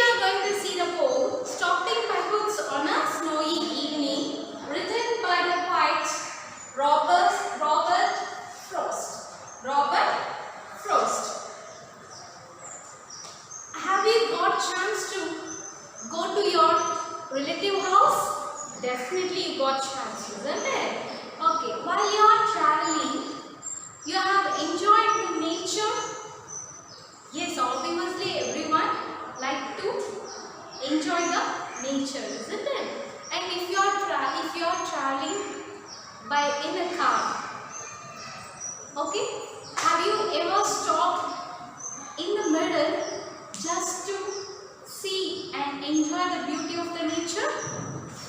are going to see the poem Stopping by Hoods on a Snowy Evening, written by the poet Robert Frost. Robert Frost. Have you got chance to go to your relative house? Definitely you got chance, isn't it? Okay, while you are traveling, you have enjoyed the nature. Yes, obviously everyone like to enjoy the nature, isn't it? And if you are traveling by in a car, okay, have you ever stopped in the middle just to see and enjoy the beauty of the nature?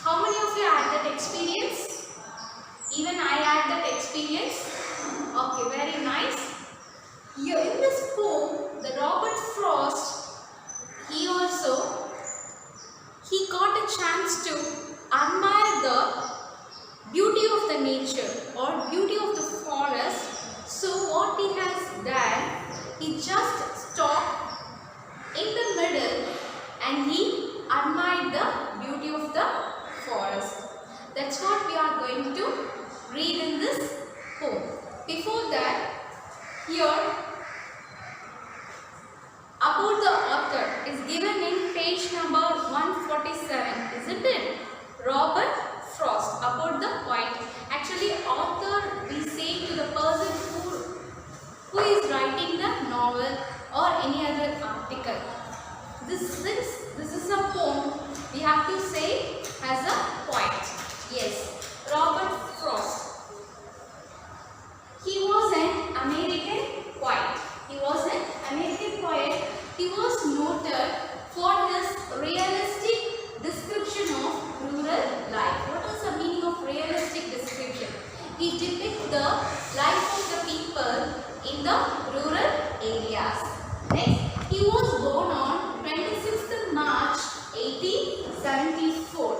How many of you had that experience? Even I had that experience. Okay, very nice. Here in this poem, the Robert Frost, he got a chance to admire the beauty of the nature or beauty of the forest. So what he has done, he just stopped in the middle and he admired the beauty of the forest. That's what we are going to read in this poem. Before that, here about the author is given in page number 147, isn't it? Robert Frost, about the poet. Actually, author we say to the person who is writing the novel or any other article. This is a poem, we have to say as a poet. Yes, Robert Frost. He was an American poet. He was an American poet. He was noted for his realistic description of rural life. What is the meaning of realistic description? He depicts the life of the people in the rural areas. Next, he was born on 26th March 1874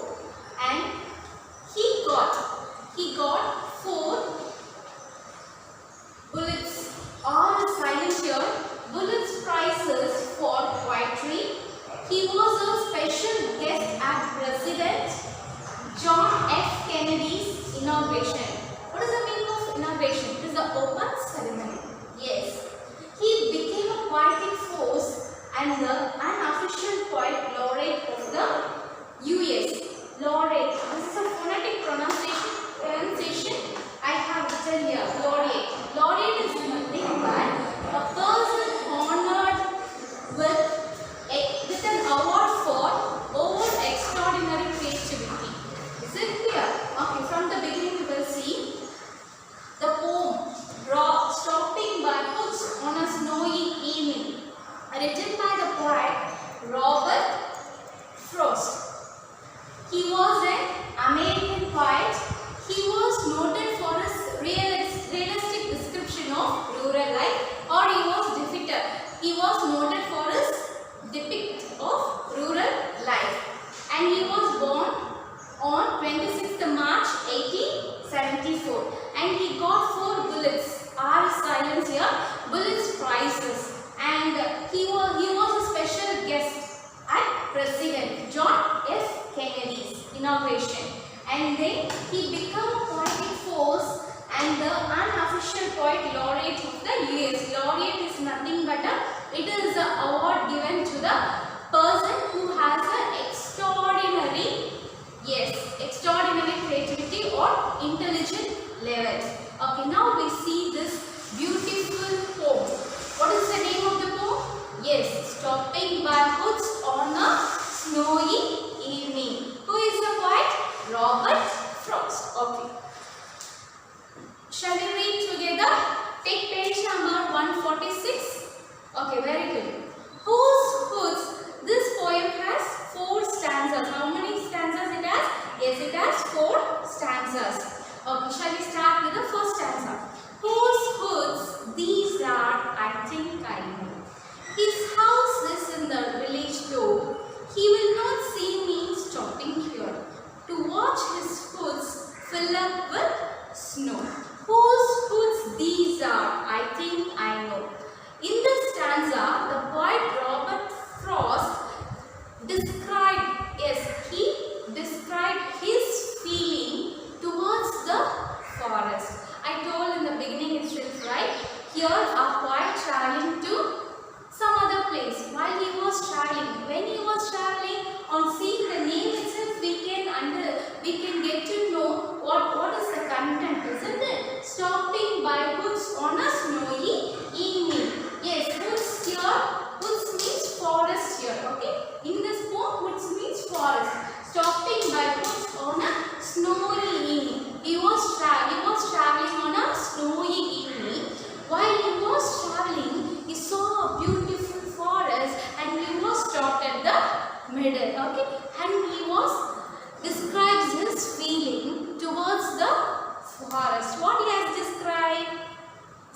and he got 4 bullets or silent here, bullets prizes for poetry. He was a special guest at President John F. Kennedy's inauguration. What is the meaning of inauguration? It is the open ceremony. Yes. He became a poetic force and the unofficial poet laureate of the US. Laureate. This is a phonetic pronunciation. I have written here. Laureate. Laureate is nothing but a person honored with an award for over extraordinary creativity. Is it clear? Okay, from the beginning you will see the poem Stopping by Hoods on a Snowy Evening, written by the poet Robert Frost. He was an American poet. He was noted for his realistic description of rural life, or he was noted for his depict of rural life, and he was born on 26th March 1874 and he got 4 bullets, R silence here, bullets prizes, and he was a special guest at President John F. Kennedy's inauguration, and then he became a poetic force and the unofficial poet laureate of the US. Laureate is nothing but it is an award given to the person who has an extraordinary creativity or intelligent level. Okay, now we see this beautiful poem. What is the name of the poem? Yes, Stopping by Hoods on a Snowy Evening. Who is the poet? Robert Frost. Okay. Shall we read together? Take page number 146. Okay, very good. Whose hoods? This poem has 4 stanzas. How many stanzas it has? Yes, it has 4 stanzas. Okay, shall we start with the first stanza? Whose hoods these are, I think I know. His house is in the village door. He will not see me stopping here to watch his hoods fill up with snow. Whose hoods these are, I think I know. In this stanza, the poet Robert Frost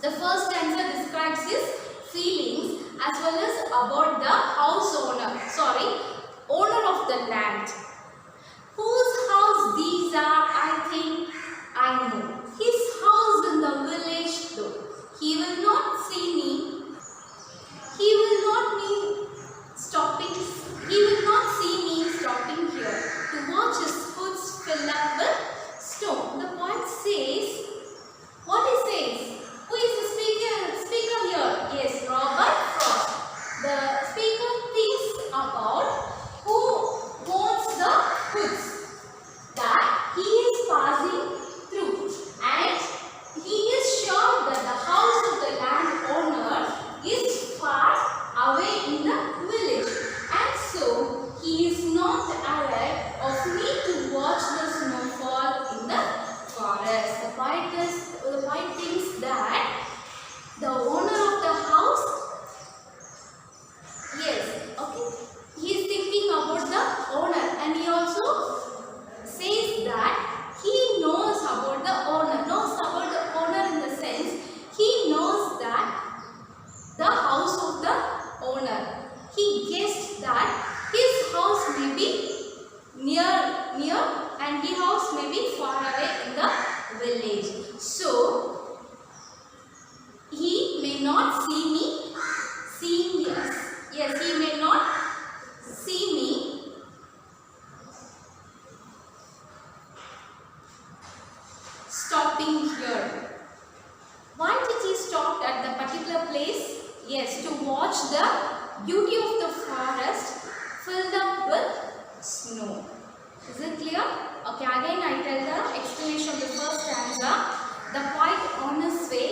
The first stanza describes his feelings as well as about the owner of the land. Whose house these are, I think I know. His house in the village though. He will not see me. He will not see me stopping here to watch his hoods fill up with stone. The poet says, what he says? Who is the speaker here? Yes, Robert Frost. The speaker thinks about who owns the hoods that he is passing through, and he is sure that the house of the landowner is far away in the village, and so he is not aware of me to watch the snowfall in the forest. The poet thinks that the owner of the house, he is thinking about the owner, and he also says that he knows about the owner in the sense he knows that the house of the owner. He guessed that his house may be near and his house may be far away in the village. So he may not see me he may not see me stopping here. Why did he stop at the particular place? Yes, to watch the beauty of the forest filled up with snow. Is it clear? Okay, again I tell the explanation of the first stanza. The poet on his way,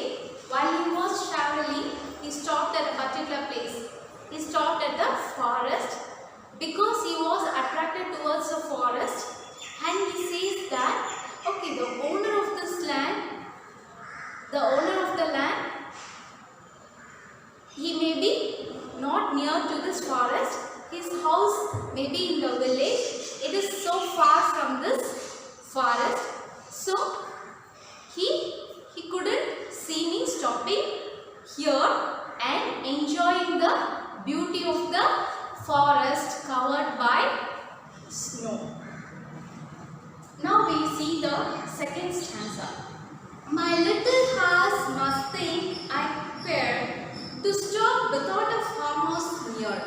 while he was traveling, he stopped at a particular place. He stopped at the forest because he was attracted towards the forest, and he says that, okay, the owner of the land, he may be not near to this forest. His house may be in the village. It is so far from this forest. So he couldn't see me stopping here and enjoying the beauty of the forest covered by snow. Now we see the second stanza. My little heart must think I care to stop without a farmhouse near.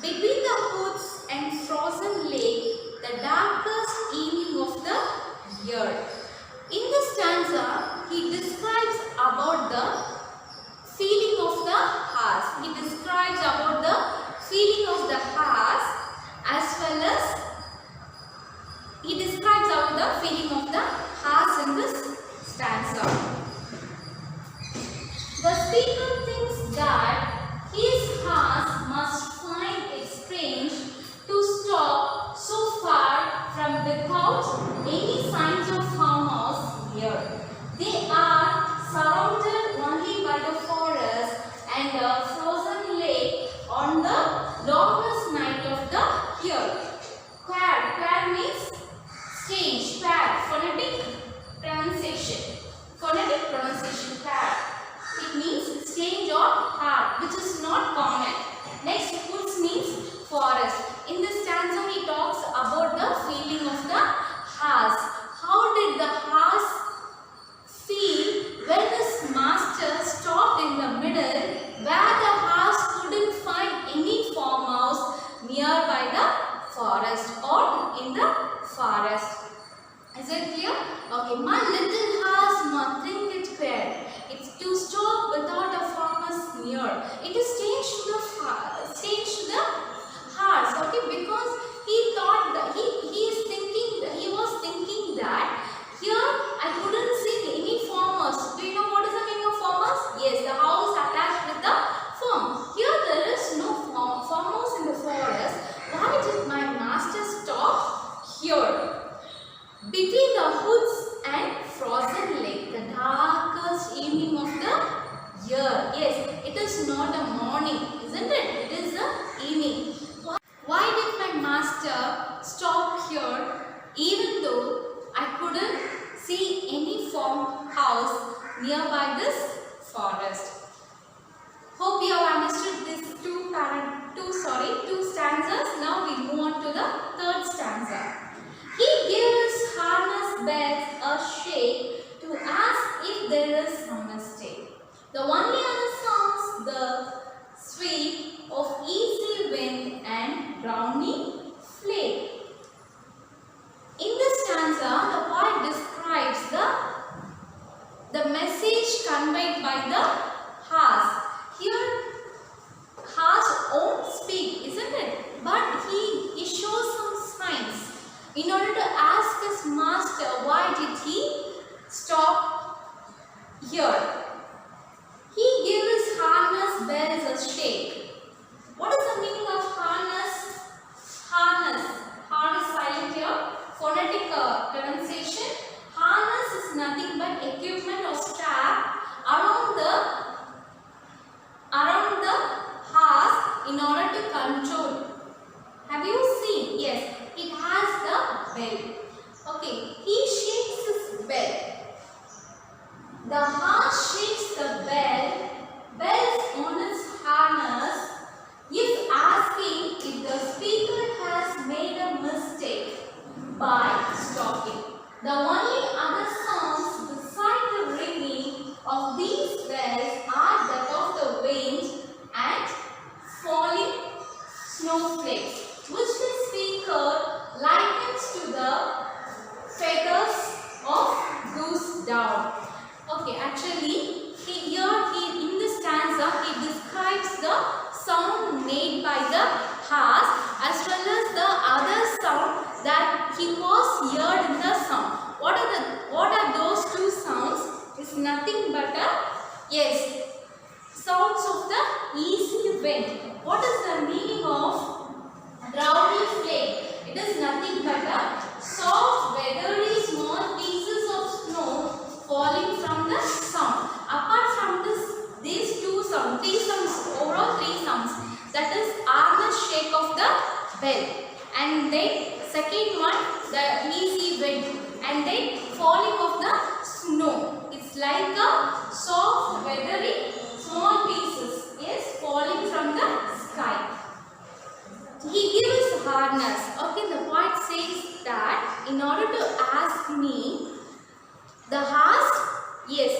Between the woods and frozen lake, the darkest evening of the year. In this stanza, he describes about the feeling of the heart. He describes about the feeling of the heart as well as he describes about the feeling of the heart in this stanza. The speaker thinks that his heart must find it strange to stop so far from without any signs of farmhouse near. They are surrounded only by the forest and a frozen lake on the longest night of the year. Quare means strange. Phonetic pronunciation. Quare. It means strange or hard, which is not common. Next, woods means forest. In this stanza, he talks about the feeling of the horse. How did the horse feel when his master stopped in the middle where the horse couldn't find any farmhouse nearby the forest or in the forest? Is it clear? Okay, my little horse must think it fair. It's to stop without a farmer's near. It is changed to the horse. Okay, because he thought that he was thinking that here I couldn't see any farmers. Do you know what is the meaning of farmers? Yes, the house attached with the farm. Here there is no farmhouse in the forest. Why did my master stop here? Between the woods and frozen lake, the darkest evening of the year. Yes, it is not a morning, isn't it? It is the evening. Why did my master stop here even though I couldn't see any farmhouse nearby this forest. Hope you have understood these two stanzas. Now we move on to the third stanza. He gives his harness bells a shake to ask if there is some mistake. The only other sounds the sweep of easy wind and brownie flake. In this stanza, the poet describes the message conveyed by the horse. Here, horse won't speak, isn't it? But he shows some signs in order to ask his master why did he stop here. He gives his harness bells a shake. What is the meaning of harness? Harness silent here. Phonetic pronunciation. Harness is nothing but equipment or strap around the horse in order to control. Have you seen? Yes, it has the bell. Okay, he shakes his bell. The horse shakes the bells on its harness, is asking if the speaker has made a mistake by stopping. The only other sounds beside the ringing of these bells are that of the wind and falling snowflakes, which the speaker likens to the feathers of goose down. Okay, actually, in this stanza, he describes the sound made by the horse as well as the other sound that he was heard in the sound. What are those two sounds? It's nothing but sounds of the easy wind. What is the meaning of brownie flake? It is nothing but a soft, feathery, small pieces of snow falling from the sound. Apart from these two sounds, overall three sounds. That is harness shake of the bell, and then second one the easy wind, and then falling of the snow. It's like a soft, feathery, small pieces, yes, falling from the sky. He gives harness. Okay, the poet says that in order to ask me, the horse, yes,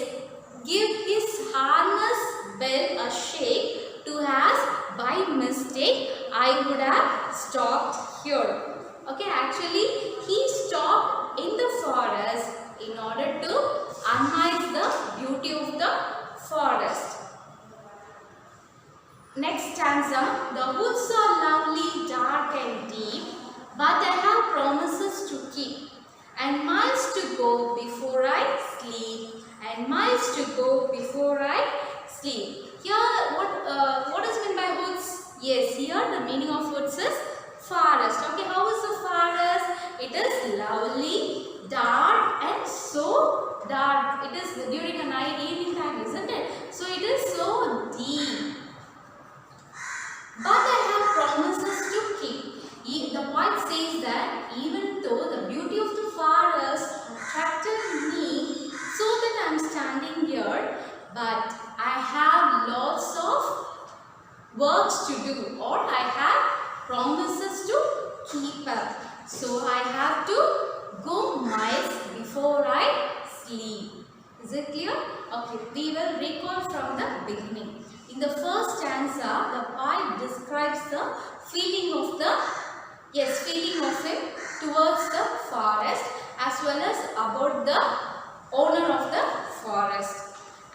give his harness bell a shake to ask by mistake I would have stopped here. Okay, actually he stopped in the forest in order to enhance the beauty of the forest. Next stanza. The woods are lovely, dark and deep, but I have promises to keep, and miles to go before I sleep, and miles to go before I sleep. Here, what is meant by woods? Yes, here the meaning of woods is forest. Okay, how is the forest? It is lovely, dark, and so dark. It is during a night, evening time, isn't it? So it is so deep. But I have promises to keep. The poet says that even though the beauty of the forest attracted me so that I am standing here, but I have lots of works to do, or I have promises to keep up. So I have to go miles before I sleep. Is it clear? Okay, we will recall from the beginning. In the first stanza, the poet describes the feeling of him towards the forest as well as about the owner of the forest.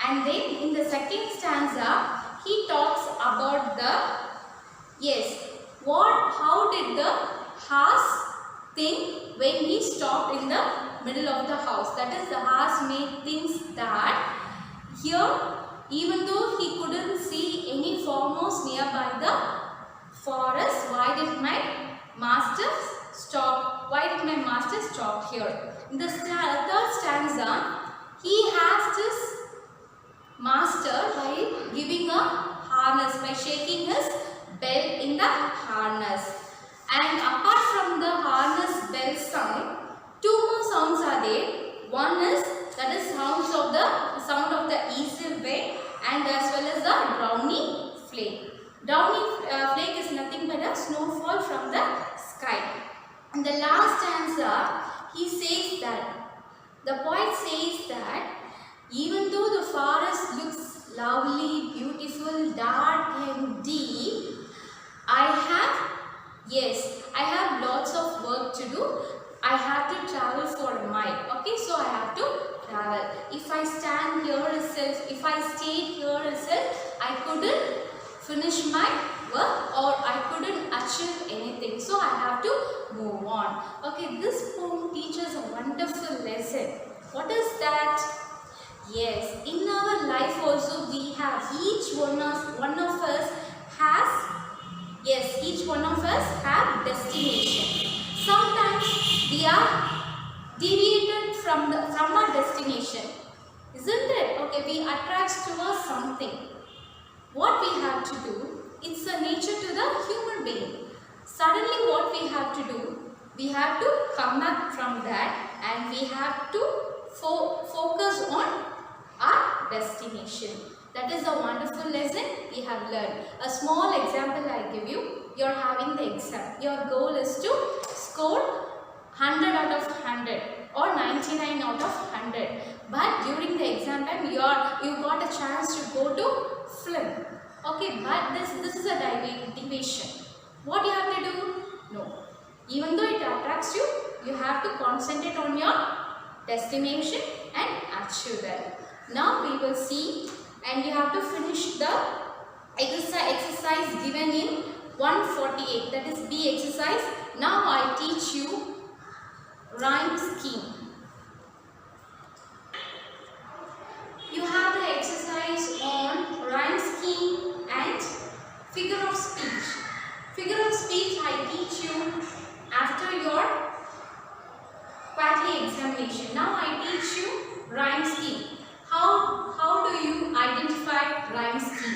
And then in the second stanza, he talks about how did the horse think when he stopped in the middle of the house. That is, the horse made things that here, even though he couldn't see any farmhouse nearby the forest, why did my master stop? Why did my master stop here? In the third stanza, he asked his master by giving a harness, by shaking his bell in the harness. And apart from the harness bell sound, two more sounds are there. One is sound of the easy wind, and as well as the downy flake. Downy flake is nothing but a snowfall from the sky. In the last stanza, he says that, the poet says that even though the forest looks lovely, beautiful, dark and deep, I have lots of work to do. I have to travel for a mile. Okay, so I have to travel. If I stand here itself, if I stayed here itself, I couldn't finish my work or I couldn't achieve anything. So I have to move on. Okay, this poem teaches a wonderful lesson. What is that? Yes, in our life also we have, each one of us has, each one of us have destination. Sometimes we are deviated from our destination, isn't it? Okay, we attract towards something. What we have to do, it's a nature to the human being. Suddenly what we have to do, we have to come back from that and we have to focus on our destination. That is a wonderful lesson we have learned. A small example I give you. You are having the exam. Your goal is to score 100 out of 100 or 99 out of 100. But during the exam time, you got a chance to go to film. Okay, but this is a deviation. What you have to do? No. Even though it attracts you, you have to concentrate on your destination and achieve that. Now we will see, and you have to finish the exercise given in 148, that is B exercise. Now I teach you rhyme scheme. You have the exercise on rhyme scheme and figure of speech. Figure of speech I teach you after your quarterly examination. Now I teach you rhyme scheme. How do you identify rhyme scheme?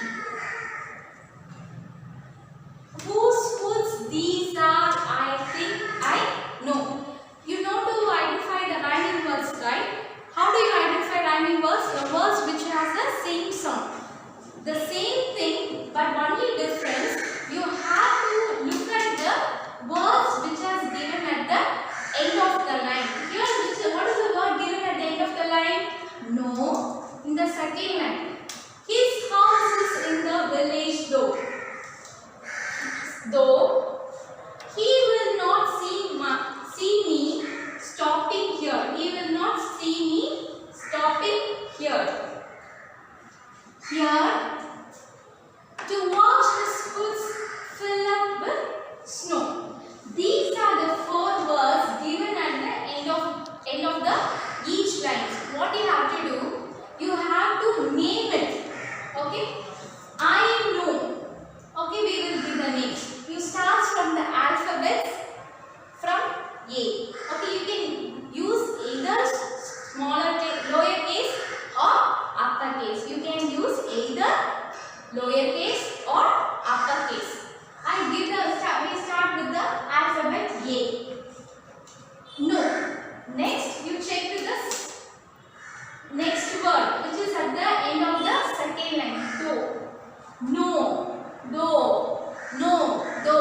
Whose foods these are? I think I know. You know to identify the rhyming words, right? How do you identify rhyming words? The words which has the same sound. The same thing, but only difference. You have to look at the words which has given at the end of the line. Here, what is the word given at the end of the line? No. In the second line. His house is in the village though. Though he will not see me stopping here. He will not see me stopping here. Here, to watch his foot fill up with snow. These are the 4 words given at the end of the each line. What you have to do? You have to name it. Okay? I know. Okay, we will give the name. You start from the alphabet from A. Okay, you can use either lowercase or uppercase. You can use either lowercase or uppercase. We start with the alphabet A. No. Next, you check with the next word, which is at the end of the second line. Do. No. Do. No. Do.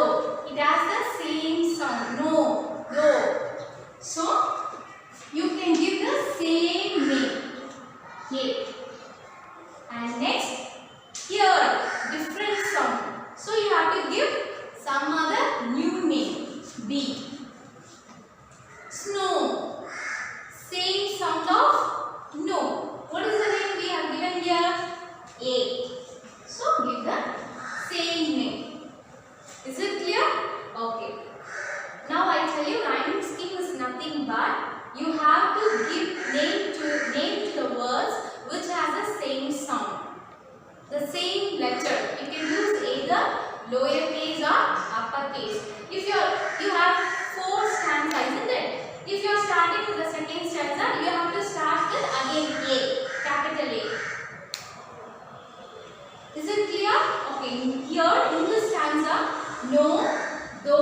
It has the same sound. No. Do. So, you can give the same name. A. And next, here, different sound. So, you have to give some other new name. B. Snow. Same sound of no. What is the name we have given here? A. So, give the same name. Is it clear? Okay. Now I tell you, rhyming scheme is nothing but you have to give name to the words which has the same sound, the same letter. You can use either lowercase or uppercase. If you have 4 stanzas, isn't it? If you are starting with the second stanza, you have to start with again A, capital A. Is it clear? Okay. Here in this stanza, no, do,